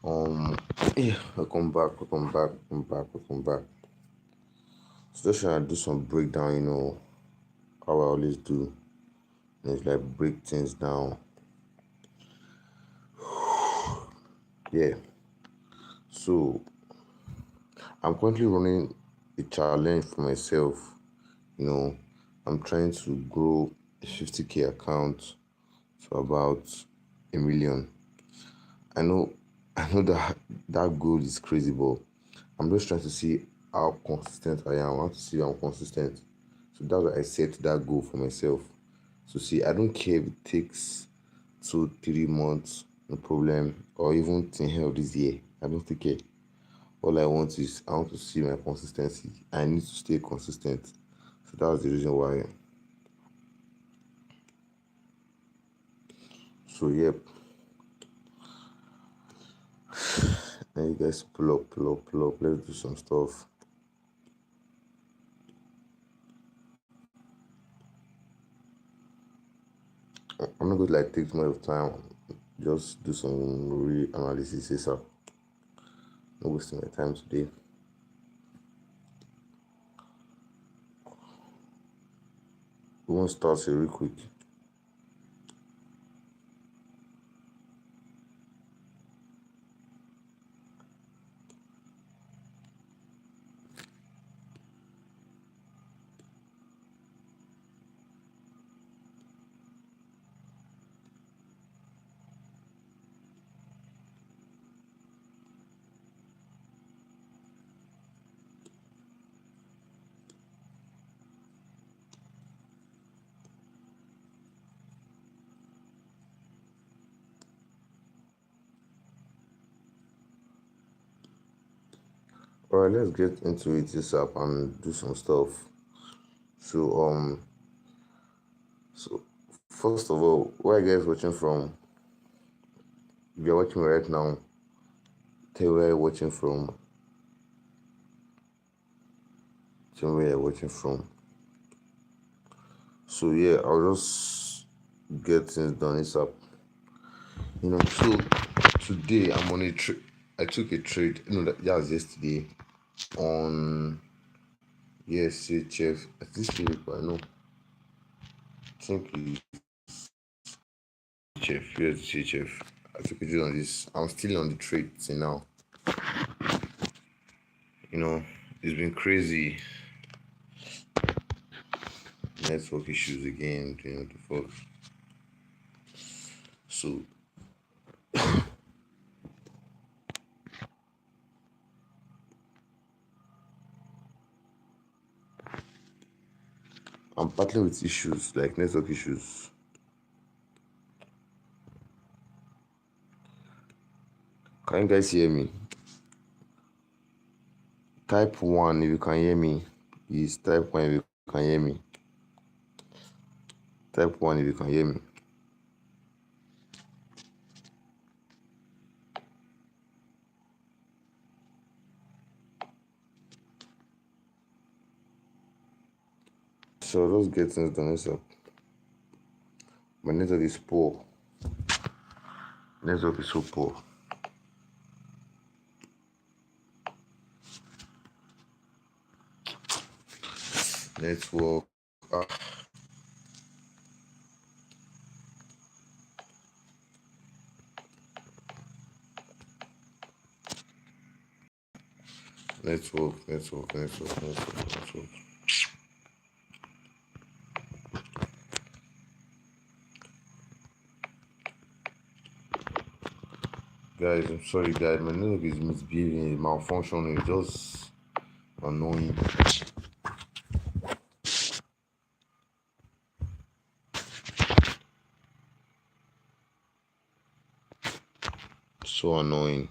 Um, yeah, welcome back. So just trying to do some breakdown, how I always do. And it's like break things down. Yeah. So I'm currently running a challenge for myself. You know, I'm trying to grow a 50K account to about a million. I know, I know that goal is crazy, but I'm just trying to see how consistent I am. I want to see how I'm consistent. So that's why I set that goal for myself. So see, I don't care if it takes 2, 3 months, no problem, or even till hell this year. I don't take care. All I want is I want to see my consistency. I need to stay consistent. So that's the reason why. So yep. Now you guys pull up. Let's do some stuff. I'm not going to like take too much of time. Just do some real analysis ASAP. Not wasting my time today. We won't start here real quick. Alright, let's get into it ASAP and do some stuff. So so first of all, where are you guys watching from? If you're watching me right now, tell where you're watching from. Tell me where you're watching from. So yeah, I'll just get things done ASAP. So today I'm on a trade. I took a trade. That was yesterday on CHF. I think I know. I think it's CHF. Yes, CHF. I took a trade on this. I'm still on the trade till now. You know, it's been crazy. Network issues again. The fuck. So I'm battling with issues like network issues. Can you guys hear me? Type 1 if you can hear me. Please type 1 if you can hear me. Type 1 if you can hear me. So let's get things done. This up. My network is poor. Network is so poor. Network. Network. Guys, I'm sorry, guys. My network is misbehaving, malfunctioning. It's just annoying. So annoying.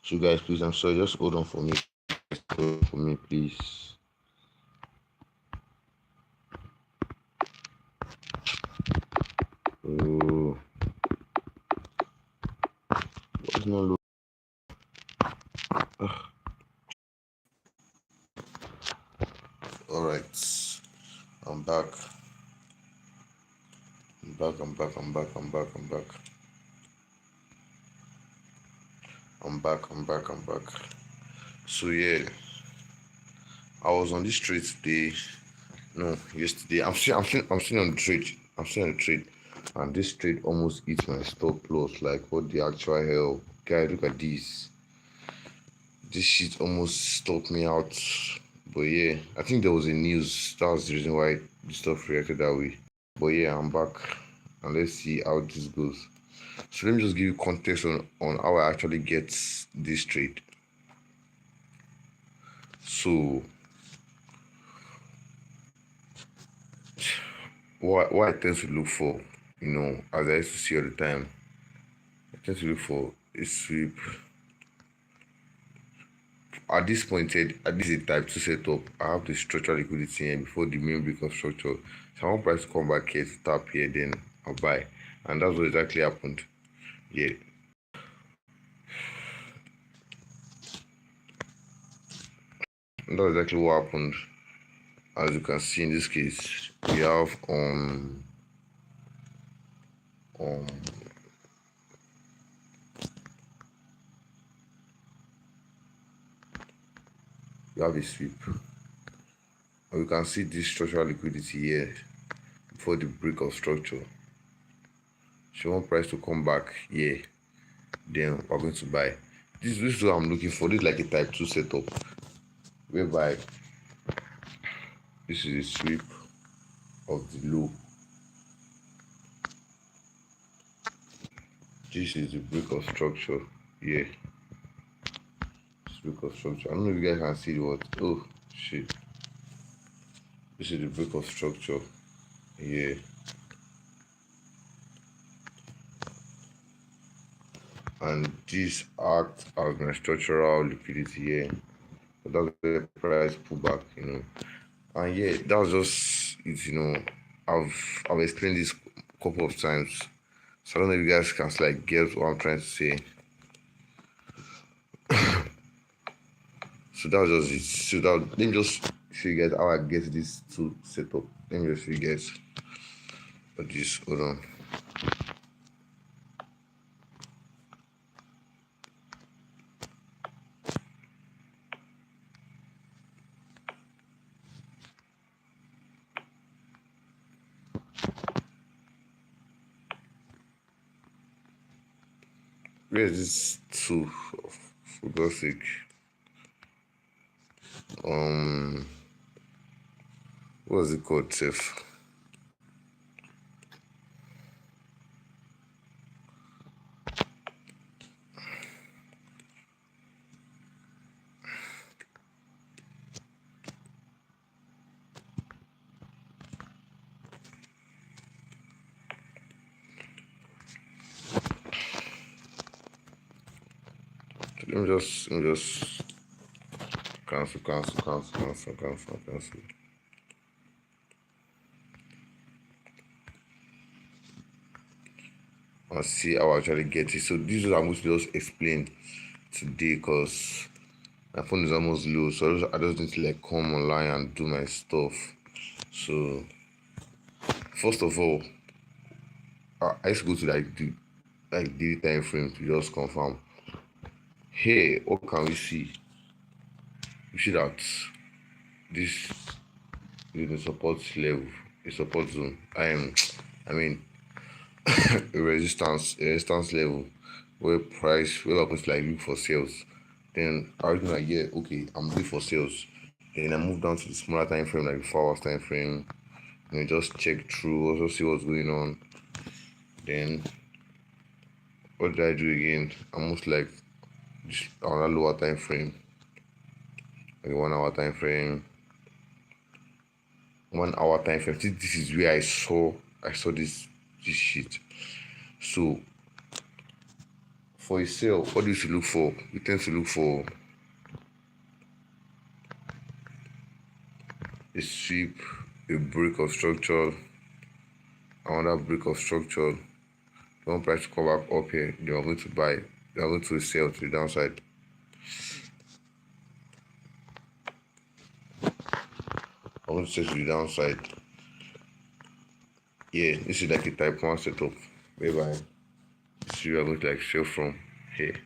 So, guys, please, I'm sorry. Just hold on for me. Hold on for me, please. Oh, what's not low? All right, I'm back. I'm back. I'm back. I'm back. I'm back. I'm back. I'm back. I'm back. I'm back. So yeah, I was on this trade today. No, yesterday. I'm still on the trade. I'm still on the trade, and this trade almost eats my stop loss. Like what the actual hell, guy? Look at this. This shit almost stopped me out. But yeah, I think there was a news. That was the reason why the stuff reacted that way. But yeah, I'm back, and let's see how this goes. So let me just give you context on how I actually get this trade. So what I tend to look for, as I used to see all the time, I tend to look for a sweep. At this point, at this is a type 2 setup. I have the structural liquidity here before the main break of structure. So I want price to come back here to tap here, then I'll buy. And that's what exactly happened. Yeah. And that's exactly what happened. As you can see in this case, we have um you have a sweep. And we can see this structural liquidity here before the break of structure. So you want price to come back here, then we're going to buy. This is what I'm looking for. This is like a type 2 setup, whereby this is a sweep of the low. This is the break of structure here. This break of structure. I don't know if you guys can see what. Oh shit. This is the break of structure here. And this acts as my structural liquidity here. So that's the price pullback, And yeah, that's just it. I've explained this a couple of times. So I don't know if you guys can like get what I'm trying to say. So that's just it. So let me just show you guys how I get this tool set up. Let me just show you guys what this. Hold on. Where is this tool? For God's sake. What is it called, Seth? Let me just cancel. And see how I actually get it. So this is what I'm going to just explain today, because my phone is almost low, so I just need to like come online and do my stuff. So first of all, I used to go to like the daily time frame to just confirm. Hey, what can we see? We see that this is the support level, a support zone. I mean, a resistance level where we're going to like look for sales. Then I was like, yeah, okay, I'm looking for sales. Then I moved down to the smaller time frame, like the 4 hours time frame. Just check through, also see what's going on. Then what did I do again? Almost like on a lower time frame, like 1 hour time frame. 1 hour time frame. This is where I saw this shit. So for a sale, what do you look for? You tend to look for a sweep, a break of structure, another break of structure. You want price to come back up here, they are going to buy, they are going to sell to the downside. I'm want to set to the downside. Yeah, this is like a type 1 setup whereby you are going to like sell from here,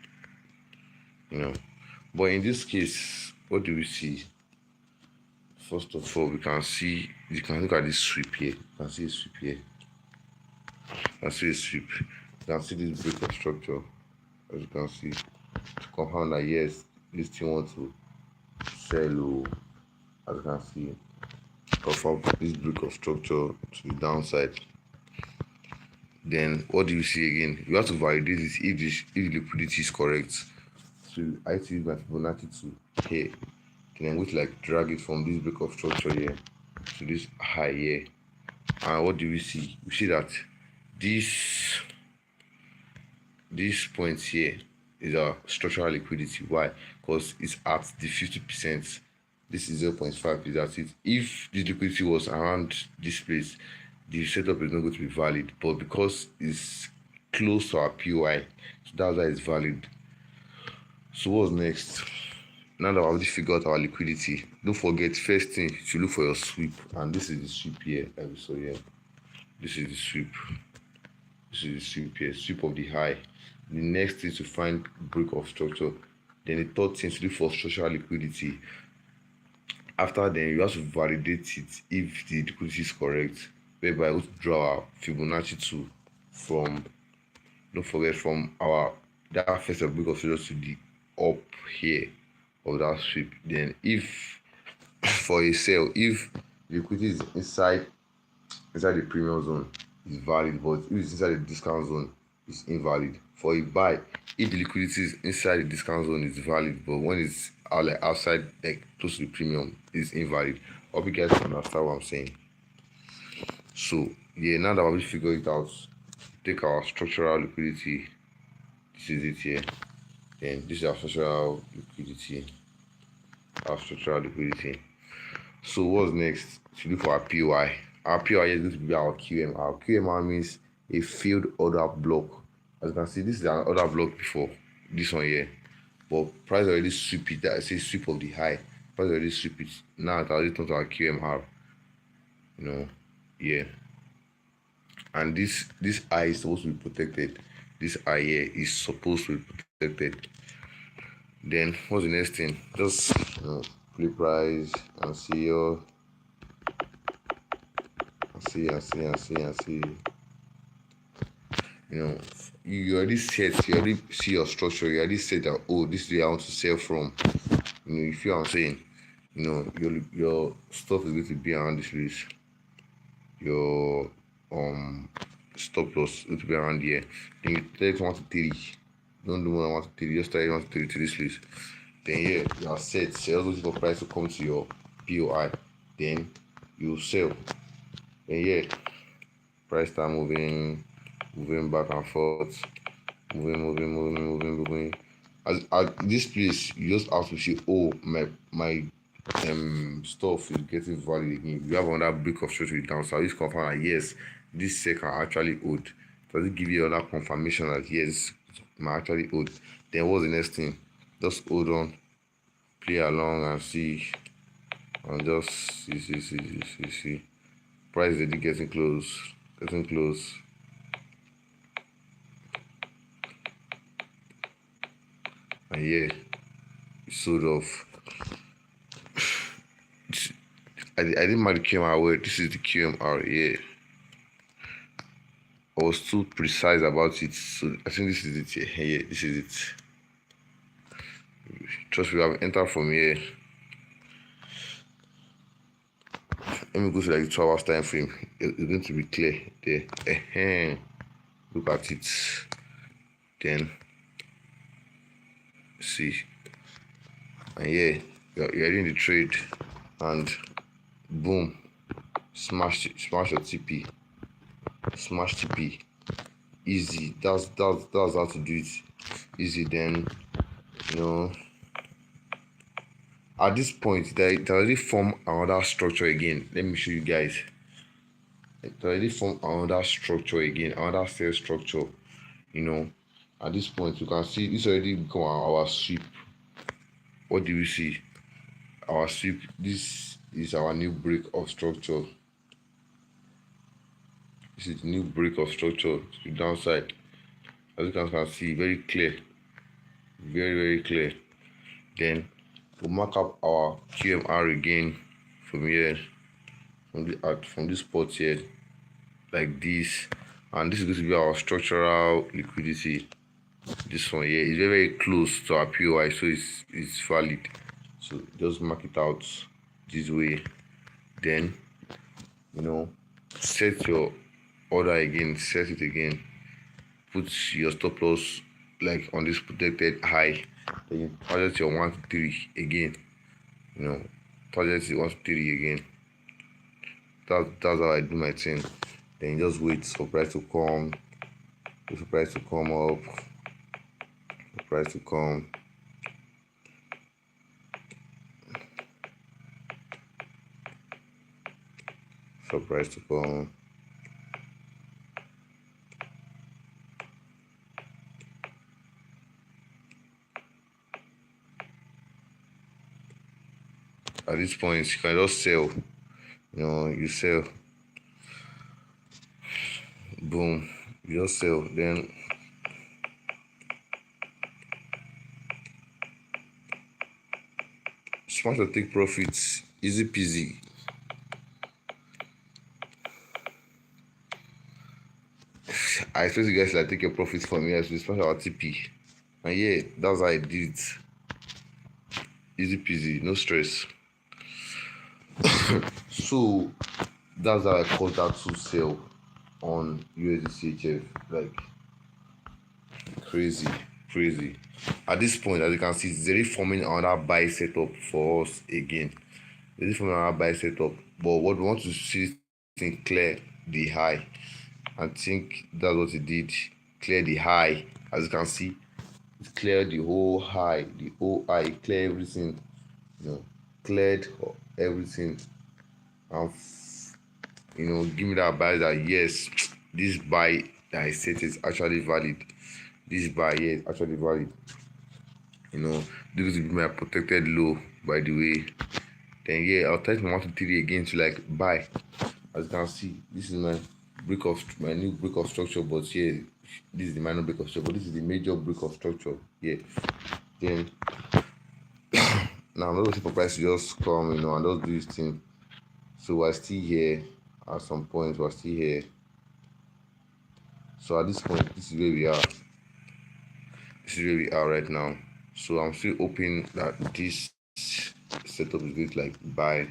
but in this case, what do we see? First of all, we can see, you can look at this sweep here. You can see a sweep here. You can see a sweep. You can see this break of structure, as you can see, to confirm that yes, this thing wants to sell low. As you can see, confirm this break of structure to the downside. Then what do you see again? You have to validate this if the liquidity is correct. So I see my Fibonacci to here. Then I'm going to like drag it from this break of structure here to this high here. And what do we see? We see that this point here is our structural liquidity. Why? Because it's at the 50%. This is 0.5 is at it. If this liquidity was around this place, the setup is not going to be valid. But because it's close to our POI, so that's why it's valid. So what's next? Now that I've already figured out our liquidity, don't forget, first thing, you should look for your sweep. And this is the sweep here, like we saw here. This is the sweep. This is the sweep here, sweep of the high. The next thing is to find break of structure. Then the third thing is to look for structural liquidity. After then, you have to validate it if the liquidity is correct, whereby we draw our Fibonacci 2 from, don't forget, from our that first break of structure to the up here of that sweep. Then if for a sell, if liquidity is inside the premium zone, is valid, but if it's inside the discount zone, it's invalid. For a buy, if the liquidity is inside the discount zone, it's valid, but when it's out, like outside, like close to the premium, it's invalid. Hope you guys understand what I'm saying. So yeah, now that we figure it out, take our structural liquidity. This is it here. Then this is our structural liquidity. So what's next? To look for our POI. Our POI is going to be our QM. Our QM means a field order block. As you can see, this is an order block before this one here, but price already sweep it. That I say sweep of the high. Price already sweep it. Now it already turned to our QMR. Yeah. And this eye is supposed to be protected. This eye here is supposed to be protected. Then what's the next thing? Just play price and see your see. You already set, you already see your structure, you already said that, oh, this is where I want to sell from. You feel what I'm saying? Your stuff is going to be around this place. Your stop loss is going to be around here. Then you tell it 1 to 3. Don't do more than 1 to 3, just tell it 1 to 3 to this place. Then here you are set, sell those for price to come to your POI. Then you sell. Then here price start moving back and forth, moving. As at this place, you just have to see, oh, my stuff is getting valid again. You have another break of structure down, so I just confirm that yes, this sec can actually hold. Does it give you another confirmation that yes, it might actually hold? Then what's the next thing? Just hold on, play along and see, and just see. Price is getting close. And yeah, sort of. I didn't mark the QMR word. This is the QMR. Yeah, I was too precise about it. So I think this is it. Yeah, this is it. Trust me, I've entered from here. Let me go to like the 12 hours time frame. It's going to be clear there. Look at it. Then see. And yeah, you're in the trade, and boom, smash your TP. Smash TP. Easy. That's how to do it. Easy. Then at this point, it already formed another structure again. Let me show you guys. It already formed another structure again, another fair structure. At this point, you can see it's already become our sweep. What do we see? Our sweep. This is our new break of structure. This is the new break of structure to the downside. As you can see, very clear, very clear. Then we'll mark up our QMR again from here, from this spot here, like this, and this is going to be our structural liquidity. This one here is very close to our POI, so it's valid. So just mark it out this way. Then set your order again, set it again, put your stop loss like on this protected high, then you target your 1 to 3 again, target it 1 to 3 again. That's how I do my thing. Then you just wait for price to come, wait for price to come up, for price to come, for price to come. At this point, you can just sell. You sell. Boom. You just sell. Then smart to take profits. Easy peasy. I expect you guys to take your profits from here, so especially our TP. And yeah, that's how I did it. Easy peasy, no stress. So that's how I caught that to sell on USDCHF. Like crazy. At this point, as you can see, it's already forming another buy setup for us again. It's forming another buy setup. But what we want to see is clear the high. I think that's what it did. Clear the high. As you can see, it cleared the whole high, cleared everything, cleared everything. And give me that buy that yes, this buy that I said is actually valid. This buy here is actually valid. This will be my protected low, by the way. Then yeah, I'll test my 1 to 3 again to like buy. As you can see, this is my new break of structure, but yeah, this is the minor break of structure, but this is the major break of structure. Yeah. Then now I'm not waiting for price to just come, and just do this thing. So we're still here. At some point, we're still here. So at this point, this is where we are. This is where we are right now. So I'm still hoping that this setup is going to like buy,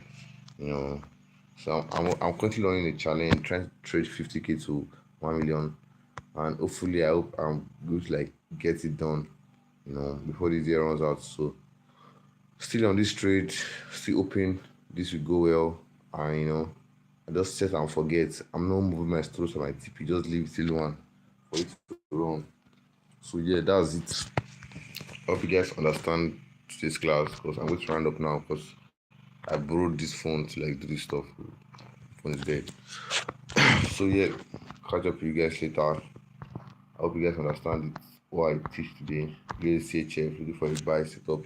So I'm currently running a challenge, trying to trade 50k to 1 million, and hopefully I hope I'm going to like get it done, before this year runs out. So still on this trade, still hoping this will go well, and I just set and forget. I'm not moving my stores on my TP, just leave it till one for it to run. So yeah, that's it. I hope you guys understand today's class, because I'm going to round up now because I borrowed this phone to like do this stuff. Phone is dead. So yeah, catch up with you guys later. I hope you guys understand it, what I teach today. USDCHF, looking for a buy setup.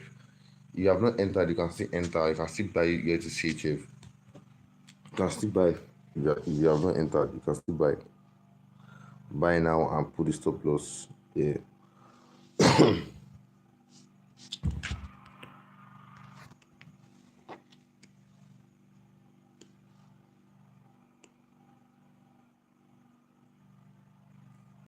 If you have not entered, you can still enter. You can still buy USDCHF. You can still buy. If you have not entered, you can still buy. Buy now and put the stop loss. Yeah.